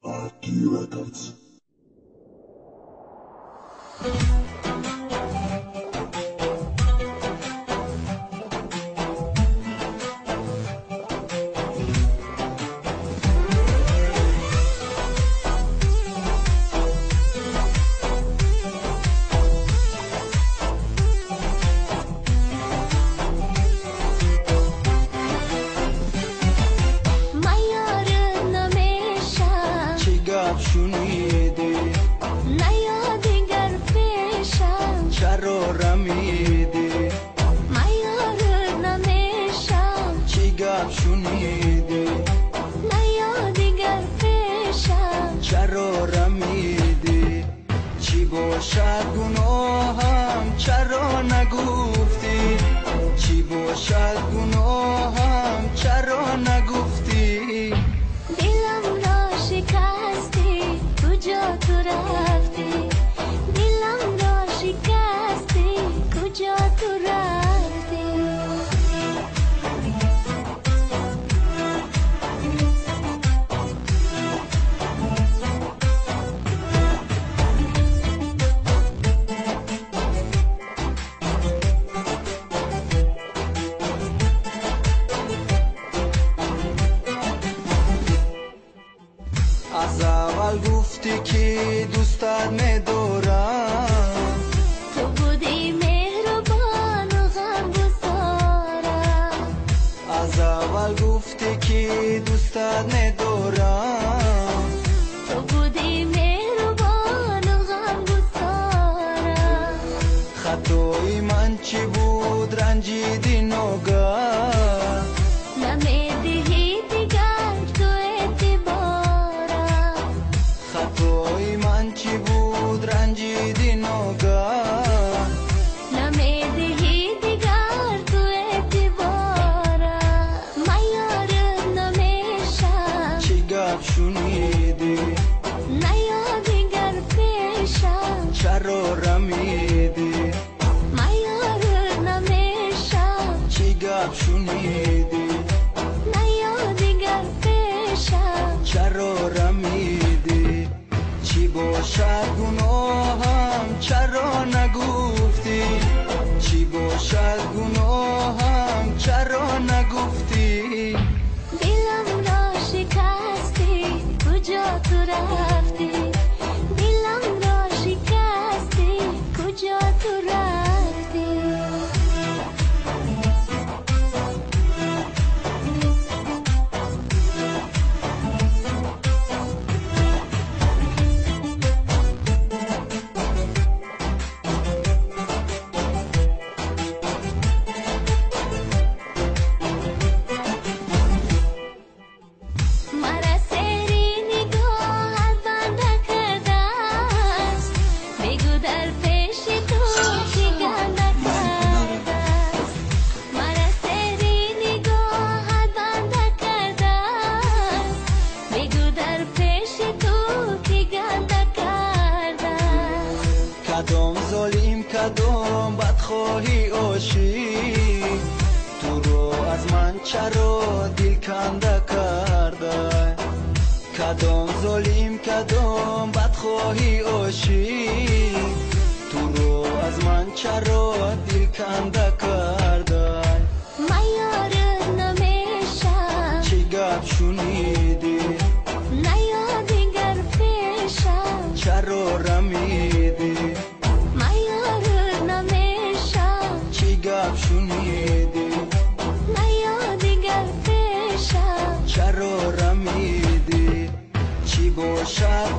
RT Records. شنیدی نیادی گر پیشم چرا رمیدی میار نمیشم چی گپ شنیدی نیادی گر پیشم چرا رمیدی چی باشد گناهم چرا نگفتی چی باشد گناهم چرا نگفتی دلم را شکستی کجا تو رفتی دلم را شکستی کجا تو رفتی از اول گفتی که دوستت میدارم تو بودی مهربان و غمگسارم از اول گفتی که دوستت میدارم تو بودی مهربان و غمگسارم خطای من چی بود رنجیدی ناگاه نمیدهی دیگر تو اعتبارم خطای من چی بود رنجیدی ناگاه نمیدهی دیگر تو اعتبارم میار نمیشم چی گپ شنیدی نیادی گر پیشم چرا رمیدی میار نمیشم چی گپ شنیدی نیادی گر پیشم چرا رمیدی چی باشد گناهم چرا نگفتی چی باشد گناهم چرا نگفتی دلم را شکستی کجا تو رفتی دلم را شکستی کجا تو رفتی مرا سری نگاهت بنده کرده است بگو در پیش تو چی گنده کرده است مرا سری نگاهت بنده کرده است بگو در پیش تو کی گنده کرده است کدام ظالم کدام بدخواهی عاشق تو رو از من چرا دل کنده کرده کدام ظالم کدام بدخواهی عاشق تو رو از من چرا دل کنده کرده میار نمیشم چی گپ شنیدی نیادی گر پیشم چرا رمیدی میار نمیشم چی گپ شنیدی نیادی گر پیشم چرا رمیدی چی باشد